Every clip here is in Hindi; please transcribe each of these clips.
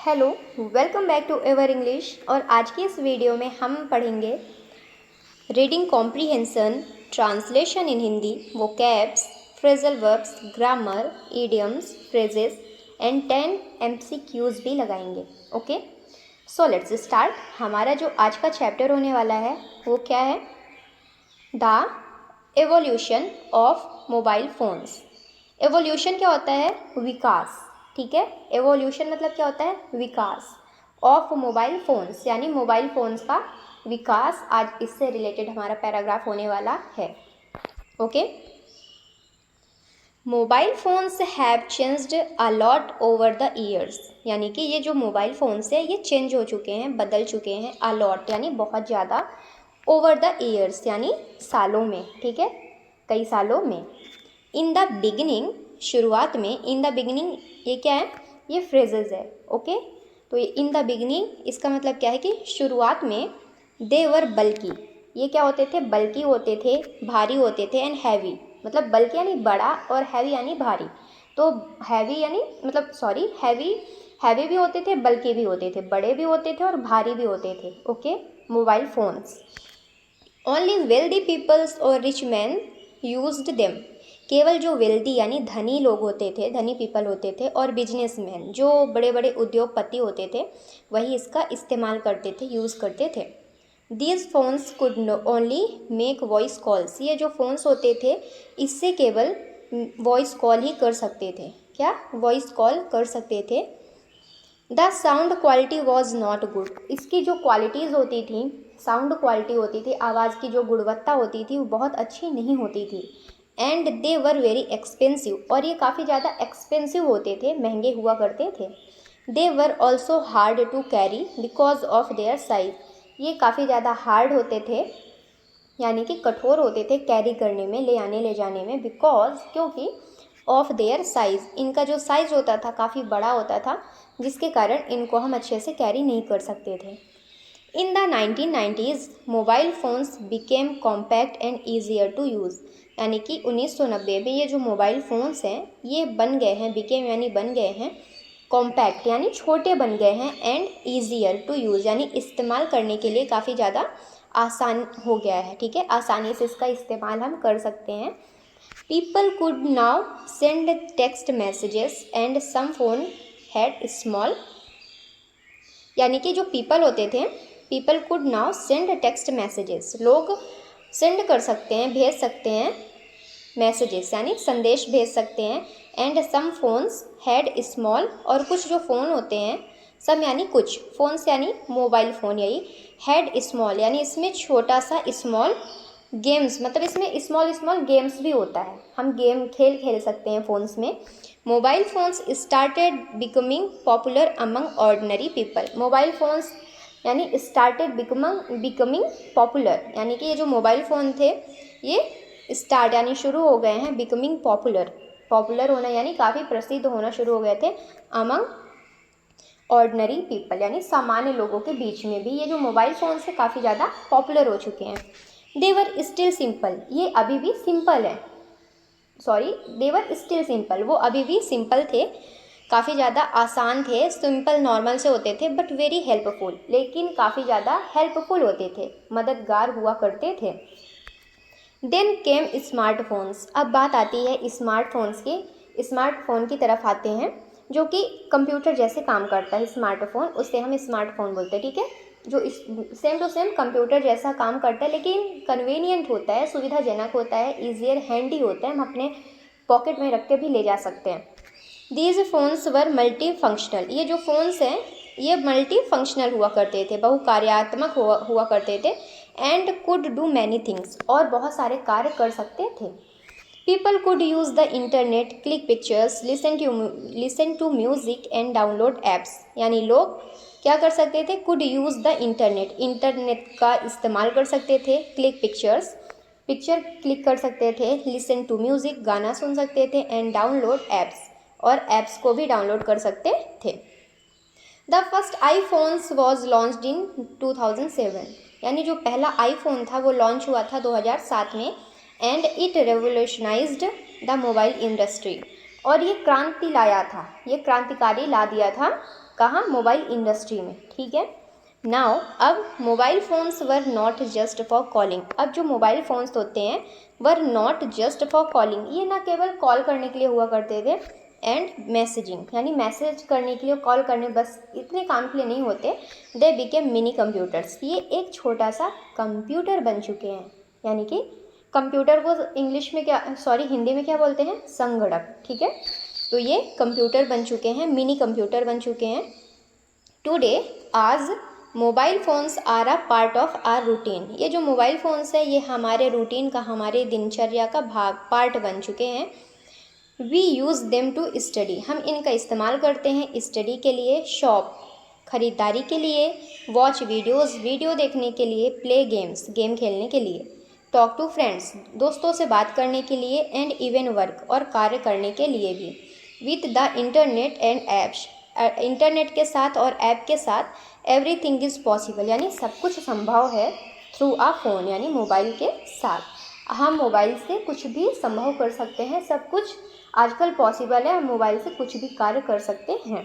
Hello, welcome back to ever English. और आज की इस वीडियो में हम पढ़ेंगे reading comprehension, translation in Hindi, vocabs, phrasal verbs, grammar, idioms, phrases and 10 MCQs भी लगाएंगे। Okay, so let's start. हमारा जो आज का चैप्टर होने वाला है वो क्या है? The evolution of mobile phones. Evolution क्या होता है? विकास। ठीक है, एवोल्यूशन मतलब क्या होता है? विकास ऑफ मोबाइल फ़ोन्स, यानी मोबाइल फ़ोन्स का विकास। आज इससे रिलेटेड हमारा पैराग्राफ होने वाला है। Okay, mobile phones have changed a lot over the years, यानी कि ये जो मोबाइल फ़ोन्स है ये चेंज हो चुके हैं, बदल चुके हैं। अ लॉट यानी बहुत ज़्यादा, ओवर द ईयर्स यानी सालों में। ठीक है, कई सालों में। इन द बिगिनिंग, शुरुआत में। इन द बिगिनिंग ये क्या है? ये फ्रेजेस है। ओके, तो ये इन द बिगिनिंग इसका मतलब क्या है कि शुरुआत में। दे वर बल्कि, ये क्या होते थे? बल्कि होते थे, भारी होते थे। एंड हैवी, मतलब बल्कि यानी बड़ा और हैवी यानी भारी। तो हैवी यानी मतलब सॉरी हैवी, हैवी भी होते थे, बल्कि भी होते थे, बड़े भी होते थे और भारी भी होते थे। Okay, mobile phones. Only wealthy peoples और रिच मैन यूज्ड देम, केवल जो वेल्दी यानी धनी लोग होते थे, धनी पीपल होते थे, और बिजनेसमैन जो बड़े बड़े उद्योगपति होते थे, वही इसका इस्तेमाल करते थे, यूज़ करते थे। These phones could only make voice calls, ये जो फ़ोन्स होते थे इससे केवल वॉइस कॉल ही कर सकते थे। क्या? वॉइस कॉल कर सकते थे। The sound quality was not good, इसकी जो क्वालिटीज़ होती थी, साउंड क्वालिटी होती थी, आवाज़ की जो गुणवत्ता होती थी वो बहुत अच्छी नहीं होती थी। And they were very expensive, और ये काफ़ी ज़्यादा एक्सपेंसिव होते थे, महंगे हुआ करते थे। They were also hard to carry because of their size, ये काफ़ी ज़्यादा हार्ड होते थे, यानी कि कठोर होते थे कैरी करने में, ले आने ले जाने में। बिकॉज, क्योंकि ऑफ देयर साइज़, इनका जो साइज़ होता था काफ़ी बड़ा होता था, जिसके कारण इनको हम अच्छे से कैरी नहीं कर सकते थे। In the 1990s mobile phones became compact and easier to use, यानी कि 1990 में ये जो मोबाइल फ़ोन्स हैं ये बन गए हैं, बिकेम यानी बन गए हैं, कॉम्पैक्ट यानी छोटे बन गए हैं, एंड ईजियर टू यूज़ यानी इस्तेमाल करने के लिए काफ़ी ज़्यादा आसान हो गया है। ठीक है, आसानी से इसका इस्तेमाल हम कर सकते हैं। People could now send text messages and some phone had small, यानी कि जो पीपल होते थे, people could now send text messages, लोग सेंड कर सकते हैं, भेज सकते हैं, मैसेजेस यानी संदेश भेज सकते हैं। And some phones had small, और कुछ जो फ़ोन होते हैं, सम यानी कुछ, फोन्स यानी मोबाइल फ़ोन, यही हैड स्मॉल यानी इसमें छोटा सा, स्मॉल गेम्स मतलब इसमें स्मॉल स्मॉल गेम्स भी होता है, हम गेम खेल सकते हैं फ़ोन्स में। Mobile phones started becoming popular among ordinary people, mobile phones यानी स्टार्टेड बिकमिंग पॉपुलर, यानी कि ये जो मोबाइल फ़ोन थे ये स्टार्ट यानी शुरू हो गए हैं, बिकमिंग पॉपुलर, पॉपुलर होना यानी काफ़ी प्रसिद्ध होना शुरू हो गए थे, अमंग ऑर्डिनरी पीपल यानी सामान्य लोगों के बीच में भी ये जो मोबाइल फ़ोन से काफ़ी ज़्यादा पॉपुलर हो चुके हैं। देवर स्टिल सिंपल, ये अभी भी सिंपल है, सॉरी देवर स्टिल सिंपल, वो अभी भी सिंपल थे, काफ़ी ज़्यादा आसान थे, सिंपल नॉर्मल से होते थे, बट वेरी हेल्पफुल, लेकिन काफ़ी ज़्यादा हेल्पफुल होते थे, मददगार हुआ करते थे। देन केम स्मार्टफोन्स, अब बात आती है स्मार्टफोन्स की। स्मार्टफोन की तरफ आते हैं, जो कि कंप्यूटर जैसे काम करता है स्मार्टफोन, उससे हम स्मार्टफोन बोलते हैं। ठीक है, जो सेम टू सेम कंप्यूटर जैसा काम करता है, लेकिन कन्वीनियंट होता है, सुविधाजनक होता है, ईजियर, हैंडी होता है, हम अपने पॉकेट में रख के भी ले जा सकते हैं। These phones were multi functional, ये जो फ़ोन्स हैं ये मल्टी फंक्शनल हुआ करते थे, बहुकार्यात्मक हुआ करते थे। And could do many things, और बहुत सारे कार्य कर सकते थे। People could use the internet, click pictures, listen to music and download apps, यानी लोग क्या कर सकते थे? Could use the internet, internet का इस्तेमाल कर सकते थे, क्लिक पिक्चर्स, पिक्चर क्लिक कर सकते थे, लिसन टू म्यूज़िक, गाना सुन सकते थे, एंड डाउनलोड ऐप्स, और ऐप्स को भी डाउनलोड कर सकते थे। The first iPhones was launched in 2007, यानी जो पहला आईफोन था वो लॉन्च हुआ था 2007 में। And it revolutionised the mobile industry, और ये क्रांति लाया था, ये क्रांतिकारी ला दिया था कहाँ, मोबाइल इंडस्ट्री में, ठीक है। नाउ अब mobile phones were not just for calling, अब जो मोबाइल फ़ोन्स होते हैं were not just for calling, ये ना केवल कॉल करने के लिए हुआ करते थे, एंड मैसेजिंग यानी मैसेज करने के लिए, कॉल करने, बस इतने काम के लिए नहीं होते। दे बिकेम मिनी कंप्यूटर्स, ये एक छोटा सा कंप्यूटर बन चुके हैं, यानी कि कंप्यूटर को इंग्लिश में क्या, सॉरी हिंदी में क्या बोलते हैं, संगणक, ठीक है। तो ये कंप्यूटर बन चुके हैं, मिनी कंप्यूटर बन चुके हैं। टुडे आज mobile phones are a part of our routine, ये जो मोबाइल फ़ोन्स है ये हमारे रूटीन का, हमारे दिनचर्या का भाग, पार्ट बन चुके हैं। We use them to study, हम इनका इस्तेमाल करते हैं स्टडी के लिए, शॉप ख़रीदारी के लिए, वॉच वीडियोज़ वीडियो देखने के लिए, प्ले गेम्स गेम खेलने के लिए, टॉक टू फ्रेंड्स दोस्तों से बात करने के लिए, एंड इवन वर्क और कार्य करने के लिए भी। With the internet and apps, internet के साथ और ऐप के साथ एवरीथिंग इज़ पॉसिबल, यानी सब कुछ संभव है थ्रू आ फ़ोन, यानी मोबाइल के साथ हम मोबाइल से कुछ भी संभव कर सकते हैं, सब कुछ आजकल पॉसिबल है, हम मोबाइल से कुछ भी कार्य कर सकते हैं।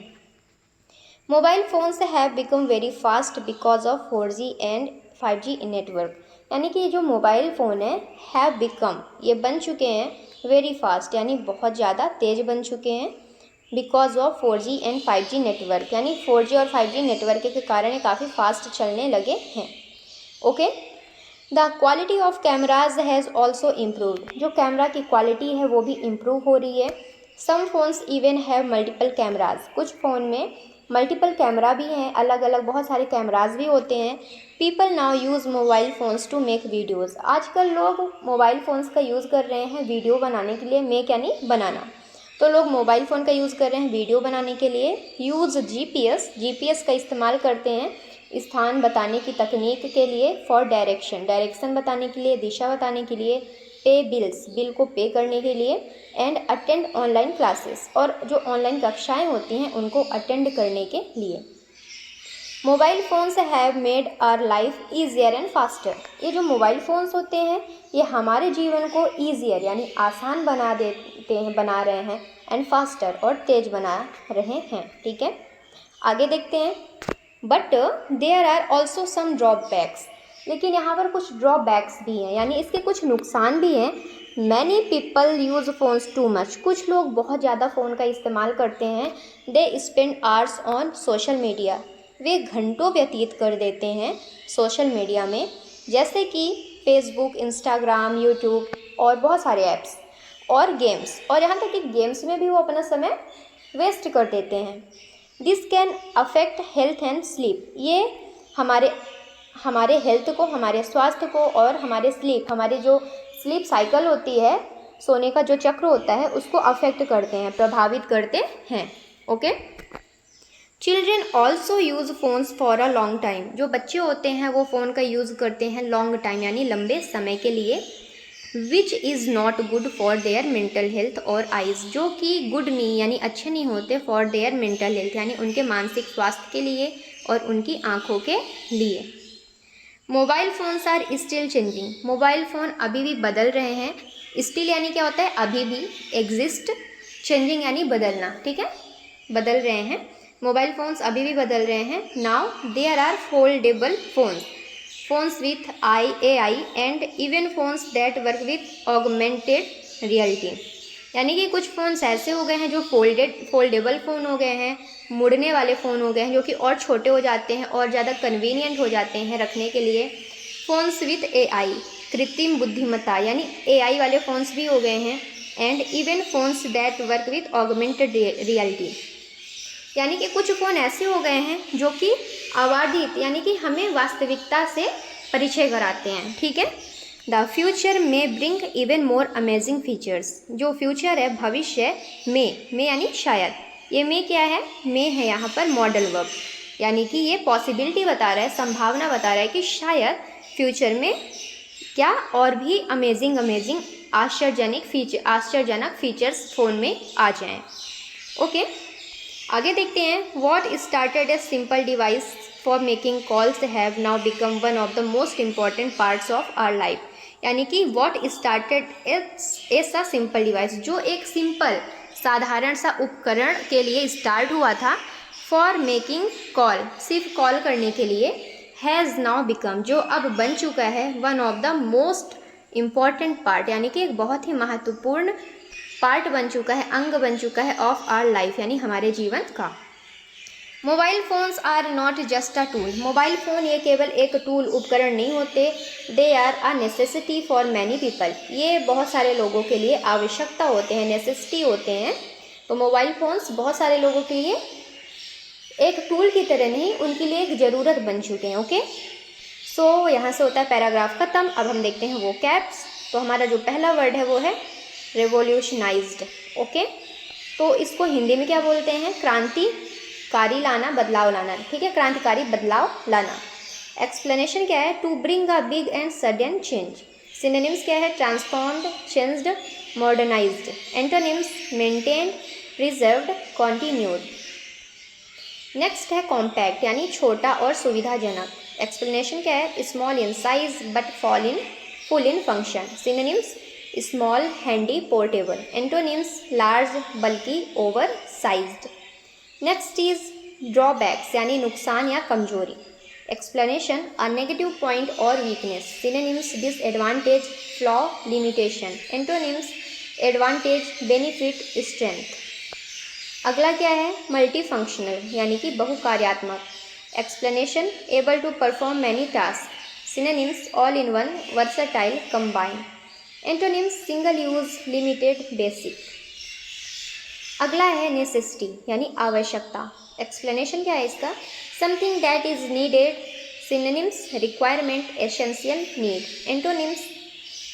Mobile phones have become very fast because of 4G and 5G network, यानी कि जो मोबाइल फ़ोन है हैव बिकम, ये बन चुके हैं वेरी फास्ट, यानी बहुत ज़्यादा तेज़ बन चुके हैं, because of 4G and 5G network, यानी 4G और 5G नेटवर्क के कारण ये काफ़ी फास्ट चलने लगे हैं। Okay, the quality of cameras has also improved, जो कैमरा की क्वालिटी है वो भी इम्प्रूव हो रही है। Some phones even have multiple cameras, कुछ फ़ोन में मल्टीपल कैमरा भी हैं, अलग अलग बहुत सारे कैमराज भी होते हैं। People now use mobile phones to make videos, आजकल लोग मोबाइल फ़ोन्स का यूज़ कर रहे हैं वीडियो बनाने के लिए, मेक यानी बनाना, तो लोग मोबाइल फ़ोन का यूज़ कर रहे हैं वीडियो बनाने के लिए। यूज़ जीपीएस का इस्तेमाल करते हैं स्थान बताने की तकनीक के लिए, फॉर डायरेक्शन बताने के लिए, दिशा बताने के लिए, पे बिल को पे करने के लिए, एंड अटेंड ऑनलाइन क्लासेस, और जो ऑनलाइन कक्षाएं होती हैं उनको अटेंड करने के लिए। Mobile phones have made our life easier and faster, ये जो मोबाइल फ़ोन्स होते हैं ये हमारे जीवन को ईजियर यानी आसान बना रहे हैं, एंड फास्टर और तेज बना रहे हैं, ठीक है। आगे देखते हैं। But there are also some drawbacks, लेकिन यहाँ पर कुछ ड्रॉबैक्स भी हैं, यानी इसके कुछ नुकसान भी हैं। Many people use phones too much, कुछ लोग बहुत ज़्यादा फ़ोन का इस्तेमाल करते हैं। They spend hours on social media, वे घंटों व्यतीत कर देते हैं सोशल मीडिया में, जैसे कि फेसबुक, इंस्टाग्राम, यूट्यूब और बहुत सारे ऐप्स, और गेम्स, और यहाँ तक कि गेम्स में भी वो अपना समय वेस्ट कर देते हैं। This can affect health and sleep, ये हमारे हेल्थ को, हमारे स्वास्थ्य को, और हमारे जो स्लीप साइकिल होती है, सोने का जो चक्र होता है, उसको अफेक्ट करते हैं, प्रभावित करते हैं। Okay, children also use phones for a long time, जो बच्चे होते हैं वो फ़ोन का यूज़ करते हैं लॉन्ग टाइम यानी लंबे समय के लिए। Which is not good for their mental health और आइज़, जो कि गुड नहीं यानी अच्छे नहीं होते फॉर देयर मेंटल हेल्थ यानी उनके मानसिक स्वास्थ्य के लिए और उनकी आँखों के लिए। Mobile phones are still changing, mobile phone अभी भी बदल रहे हैं। स्टिल यानी क्या होता है, अभी भी, एग्जिस्ट, चेंजिंग यानी बदलना, ठीक है, बदल रहे हैं। मोबाइल फ़ोन्स अभी भी बदल रहे हैं। Now there are foldable phones with AI and even phones that work with augmented reality, यानी कि कुछ फ़ोन्स ऐसे हो गए हैं जो फोल्डेबल फ़ोन हो गए हैं, मुड़ने वाले फ़ोन हो गए हैं, जो कि और छोटे हो जाते हैं और ज़्यादा कन्वीनियंट हो जाते हैं रखने के लिए। फ़ोन्स विथ AI, कृत्रिम बुद्धिमत्ता यानी AI वाले फ़ोन्स भी हो गए हैं। And even phones that work with augmented reality, यानी कि कुछ फ़ोन ऐसे हो गए हैं जो कि आवर्धित यानी कि हमें वास्तविकता से परिचय कराते हैं, ठीक है। द फ्यूचर में bring even more amazing features, जो फ्यूचर है, भविष्य में यानी शायद, ये में क्या है, में है यहाँ पर मॉडल वर्ब, यानी कि ये पॉसिबिलिटी बता रहा है, संभावना बता रहा है कि शायद फ्यूचर में क्या और भी अमेजिंग आश्चर्यजनक फीचर्स फ़ोन में आ जाएं। ओके, आगे देखते हैं। What started a simple device for making calls have now become one of the most important parts of our life, यानी कि what started as a simple device, जो एक सिंपल साधारण सा उपकरण के लिए स्टार्ट हुआ था फॉर मेकिंग कॉल, सिर्फ कॉल करने के लिए, हैज़ नाउ बिकम, जो अब बन चुका है, one of the most important part, यानी कि एक बहुत ही महत्वपूर्ण पार्ट बन चुका है, अंग बन चुका है ऑफ आवर लाइफ, यानी हमारे जीवन का। Mobile phones are not just a tool, mobile phone ये केवल एक टूल उपकरण नहीं होते, they are a necessity for many people, ये बहुत सारे लोगों के लिए आवश्यकता होते हैं, नेसेसिटी होते हैं। तो मोबाइल फ़ोन्स बहुत सारे लोगों के लिए एक टूल की तरह नहीं, उनके लिए एक ज़रूरत बन चुके हैं। ओके, सो यहाँ से होता है पैराग्राफ ख़त्म। अब हम देखते हैं वो कैप्स। तो हमारा जो पहला वर्ड है वो है रेवोल्यूशनाइज्ड। ओके, तो इसको हिंदी में क्या बोलते हैं? क्रांतिकारी लाना, बदलाव लाना। ठीक है, क्रांतिकारी बदलाव लाना। एक्सप्लेनेशन क्या है? To bring a big and sudden change. Synonyms क्या है? Transformed, changed, modernised. Antonyms maintain, preserved, continued. Next है कॉम्पैक्ट, यानी छोटा और सुविधाजनक। एक्सप्लेनेशन क्या है? Small in size but full in function. Synonyms small, handy, portable. Antonyms large, bulky, oversized. Next is drawbacks, यानी नुकसान या कमजोरी। एक्सप्लेनेशन अ नेगेटिव पॉइंट और weakness. Synonyms disadvantage, flaw, limitation. Antonyms advantage, benefit, strength. अगला क्या है? मल्टी फंक्शनल, यानी कि बहुकार्यात्मक। Explanation able to perform many task. Synonyms all in one, versatile, combine. Antonyms single use, limited, basic. अगला है नेसेसिटी, यानी आवश्यकता। एक्सप्लेनेशन क्या है इसका? Something that is needed. Synonyms requirement, essential, need. Antonyms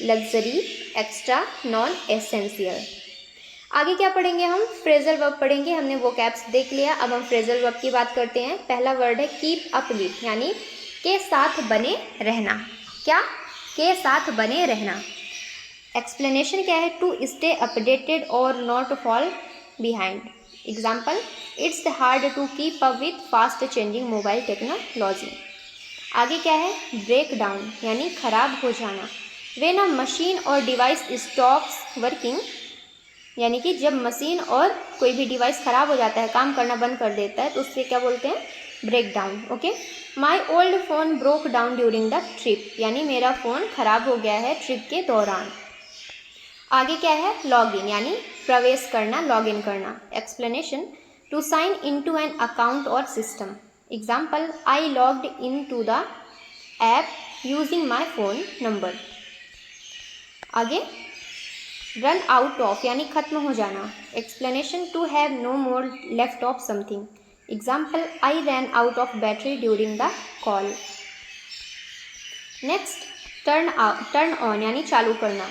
luxury, extra, non essential. आगे क्या पढ़ेंगे हम? फ्रेजल वर्ब पढ़ेंगे। हमने वो कैप्स देख लिया, अब हम फ्रेजल वर्ब की बात करते हैं। पहला वर्ड है कीप अप विथ, यानी के साथ बने रहना। क्या? के साथ बने रहना। एक्सप्लेनेशन क्या है? टू स्टे अपडेटेड और not fall behind. Example it's hard to keep up with fast changing mobile technology. आगे क्या है? ब्रेक डाउन, यानी खराब हो जाना। व्हेन अ मशीन और डिवाइस स्टॉप्स वर्किंग, यानी कि जब मशीन और कोई भी डिवाइस ख़राब हो जाता है, काम करना बंद कर देता है, तो उससे क्या बोलते हैं? Break down. Okay, my old phone broke down during the trip, यानी मेरा फ़ोन ख़राब हो गया है ट्रिप के दौरान। आगे क्या है? लॉग इन, यानी प्रवेश करना, लॉग इन करना। Explanation to sign in to an account और system. Example I logged in to the app using my phone number. आगे रन आउट ऑफ, यानी खत्म हो जाना। Explanation to have no more left of something. Example I ran out of battery during the call. Next turn on, यानी चालू करना।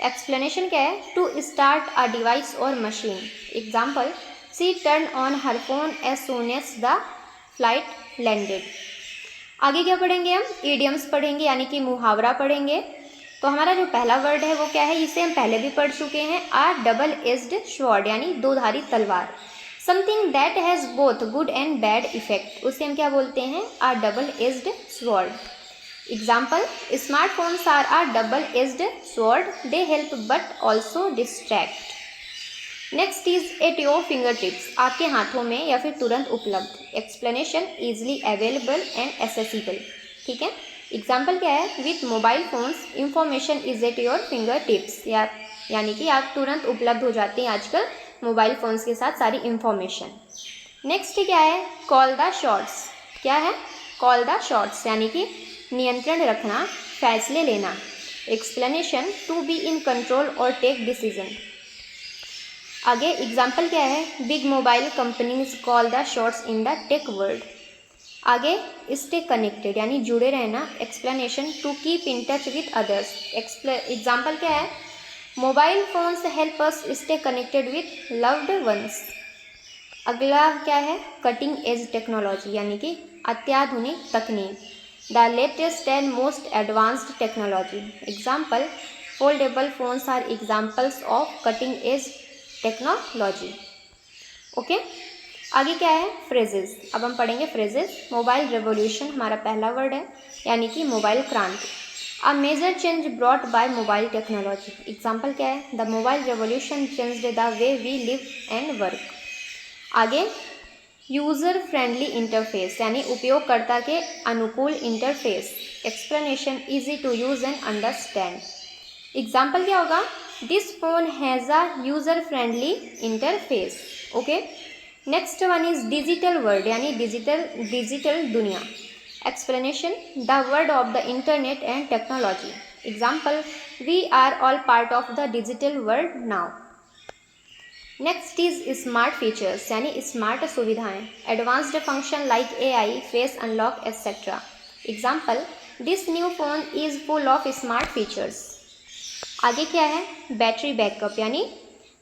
एक्सप्लेनेशन क्या है? टू स्टार्ट अ डिवाइस और machine. Example she turn on her phone as soon as the flight landed. आगे क्या पढ़ेंगे हम? ईडियम्स पढ़ेंगे, यानी कि मुहावरा पढ़ेंगे। तो हमारा जो पहला वर्ड है वो क्या है? इसे हम पहले भी पढ़ चुके हैं। आ डबल एज्ड स्वॉर्ड, यानी दो धारी तलवार। Something that has both good and bad effect, उसे हम क्या बोलते हैं? A double edged sword. Example smartphones are a double edged sword, they help but also distract. Next is at your finger tips, आपके हाथों में या फिर तुरंत उपलब्ध। Explanation easily available and accessible. ठीक है, एग्जाम्पल क्या है? With mobile phones information is at your finger tips, यानी कि आप तुरंत उपलब्ध हो जाते हैं आजकल मोबाइल फ़ोन्स के साथ सारी इंफॉर्मेशन। नेक्स्ट क्या है? Call the shots. क्या है? कॉल द शॉट्स, यानी कि नियंत्रण रखना, फैसले लेना। Explanation to be in control और टेक डिसीजन। आगे एग्जाम्पल क्या है? Big mobile companies call the shots in the tech world. आगे स्टे कनेक्टेड, यानी जुड़े रहना। Explanation to keep in touch with others. Example क्या है? Mobile phones help us stay connected with loved ones. अगला क्या है? कटिंग एज टेक्नोलॉजी, यानी कि अत्याधुनिक तकनीक, the latest and most advanced technology. Example foldable phones are examples of cutting edge technology. Okay, आगे क्या है? फ्रेजेस। अब हम पढ़ेंगे फ्रेजेस। मोबाइल रेवोल्यूशन हमारा पहला वर्ड है, यानी कि मोबाइल क्रांति। A major change brought by mobile technology. Example क्या है? The mobile revolution changed the way we live and work. आगे यूज़र फ्रेंडली इंटरफेस यानी उपयोगकर्ता के अनुकूल interface. Explanation easy to use and understand. Example क्या होगा? This phone has a user friendly interface. Okay, next one is digital world यानी डिजिटल दुनिया। Explanation the world of the internet and technology. Example we are all part of the digital world now. Next is smart features यानी स्मार्ट सुविधाएं। Advanced function like AI, face unlock etcetera. Example this new phone is full of smart features. आगे क्या है? बैटरी बैकअप यानी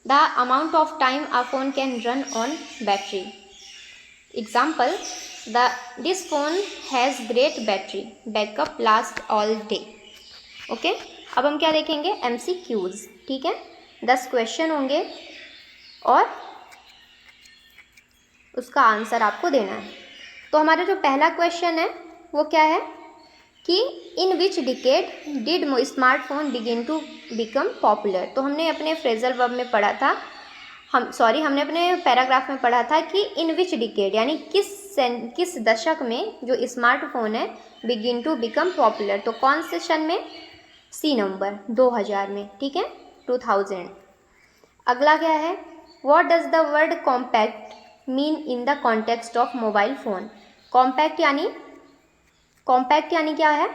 the amount of time a phone can run on battery. Example this phone has great battery backup last all day. Okay, अब हम क्या देखेंगे? MCQs। ठीक है, 10 क्वेश्चन होंगे और उसका आंसर आपको देना है। तो हमारा जो पहला क्वेश्चन है वो क्या है कि in which decade did smartphone begin to become popular. तो हमने अपने फ्रेजल वर्ब में पढ़ा था, हमने अपने पैराग्राफ में पढ़ा था कि इन विच डिकेड यानी किस दशक में जो स्मार्टफोन है बिगिन टू बिकम पॉपुलर। तो कौन से सन में? C नंबर 2000 में। ठीक है, 2000। अगला क्या है? What does the word compact mean in the context of mobile phone? compact यानी क्या है?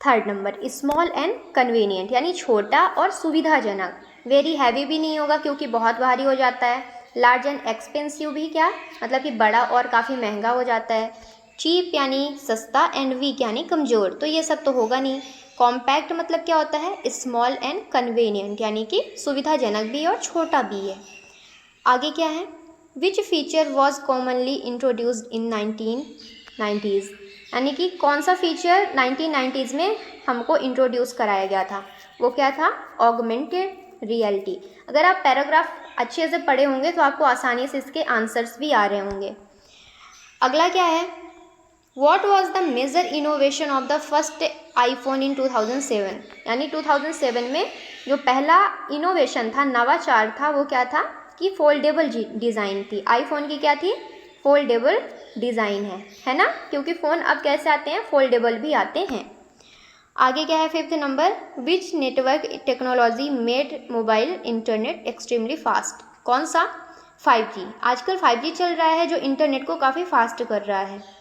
Third number small and convenient यानी छोटा और सुविधाजनक। वेरी हैवी भी नहीं होगा क्योंकि बहुत भारी हो जाता है। लार्ज एंड एक्सपेंसिव भी क्या मतलब कि बड़ा और काफ़ी महंगा हो जाता है। चीप यानी सस्ता एंड वीक यानी कमज़ोर, तो ये सब तो होगा नहीं। कॉम्पैक्ट मतलब क्या होता है? स्मॉल एंड कन्वीनियंट यानी कि सुविधाजनक भी और छोटा भी है। आगे क्या है? Which feature was commonly introduced in 1990s यानी कि कौन सा फीचर 1990s में हमको इंट्रोड्यूस कराया गया था? वो क्या था? Augmented reality. अगर आप पैराग्राफ अच्छे से पढ़े होंगे तो आपको आसानी से इसके आंसर्स भी आ रहे होंगे। अगला क्या है? What was the major innovation of the first iPhone in 2007 यानी 2007 में जो पहला इनोवेशन था, नवाचार था, वो क्या था कि फोल्डेबल डिज़ाइन थी। आईफोन की क्या थी? फोल्डेबल डिज़ाइन है ना, क्योंकि फ़ोन अब कैसे आते हैं? फोल्डेबल भी आते हैं। आगे क्या है? Fifth number which network technology made mobile internet extremely fast. कौन सा? 5G। आजकल 5G चल रहा है जो इंटरनेट को काफ़ी फास्ट कर रहा है।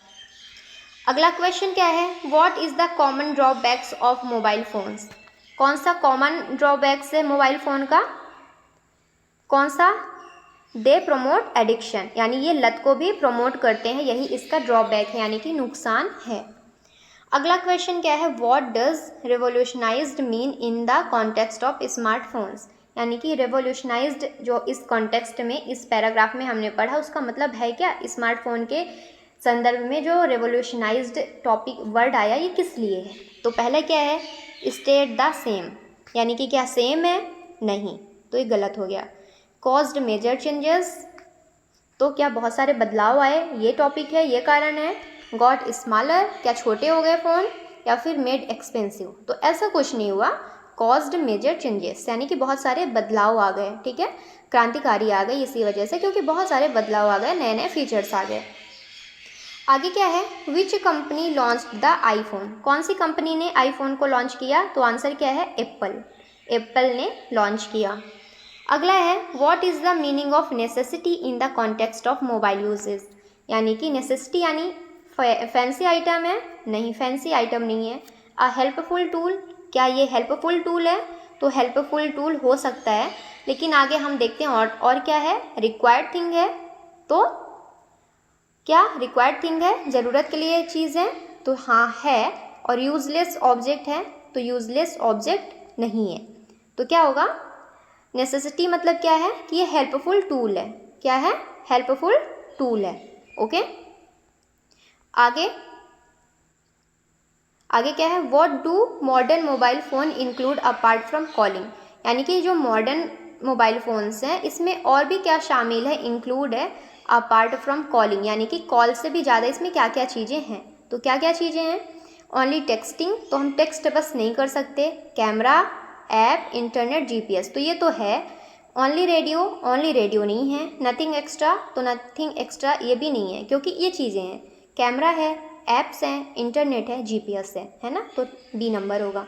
अगला क्वेश्चन क्या है? What is the common drawbacks of mobile phones. कौन सा कॉमन ड्रॉबैक्स है मोबाइल फ़ोन का? कौन सा? दे प्रमोट एडिक्शन यानी ये लत को भी प्रमोट करते हैं, यही इसका ड्रॉबैक है यानी कि नुकसान है। अगला क्वेश्चन क्या है? What does revolutionised mean in the context of smartphones यानी कि रेवोल्यूशनाइज्ड जो इस कॉन्टेक्स्ट में इस पैराग्राफ में हमने पढ़ा उसका मतलब है क्या? स्मार्टफोन के संदर्भ में जो रेवोल्यूशनाइज्ड टॉपिक वर्ड आया ये किस लिए है? तो पहले क्या है? स्टेट द सेम यानी कि क्या सेम है? नहीं, तो ये गलत हो गया। कॉज्ड मेजर चेंजेस तो क्या बहुत सारे बदलाव आए, ये टॉपिक है, ये कारण है। गॉट स्मॉलर क्या छोटे हो गए फ़ोन, या फिर मेड एक्सपेंसिव, तो ऐसा कुछ नहीं हुआ। कॉज्ड मेजर चेंजेस यानी कि बहुत सारे बदलाव आ गए। ठीक है, क्रांतिकारी आ गई इसी वजह से, क्योंकि बहुत सारे बदलाव आ गए, नए नए फीचर्स आ गए। आगे क्या है? Which company launch the iPhone. कौन सी कंपनी ने आईफोन को लॉन्च किया? तो आंसर क्या है? एप्पल ने लॉन्च किया। अगला है what is the meaning of necessity in the context of mobile uses यानी कि नेसेसिटी यानी फैंसी आइटम है? नहीं, फैंसी आइटम नहीं है। अ हेल्पफुल टूल क्या ये हेल्पफुल टूल है? तो हेल्पफुल टूल हो सकता है, लेकिन आगे हम देखते हैं और क्या है? रिक्वायर्ड थिंग है। तो क्या रिक्वायर्ड थिंग है? ज़रूरत के लिए चीज़ है? तो हाँ है। और यूजलेस ऑब्जेक्ट है? तो यूजलेस ऑब्जेक्ट नहीं है। तो क्या होगा? नेसेसिटी मतलब क्या है कि ये हेल्पफुल टूल है। क्या है? हेल्पफुल टूल है। ओके, आगे क्या है? What do modern mobile phone include apart from calling यानी कि जो मॉडर्न मोबाइल फ़ोन्स हैं इसमें और भी क्या शामिल है? इंक्लूड है अपार्ट फ्रॉम कॉलिंग यानी कि कॉल से भी ज़्यादा इसमें क्या क्या चीज़ें हैं। तो क्या क्या चीज़ें हैं? ओनली टेक्सटिंग तो हम टेक्स्ट बस नहीं कर सकते। कैमरा, ऐप, इंटरनेट, GPS तो ये तो है। ओनली रेडियो नहीं है, नथिंग एक्स्ट्रा, तो नथिंग एक्स्ट्रा ये भी नहीं है, क्योंकि ये चीज़ें हैं, कैमरा है, ऐप्स हैं, इंटरनेट है, जीपीएस है ना, तो बी नंबर होगा।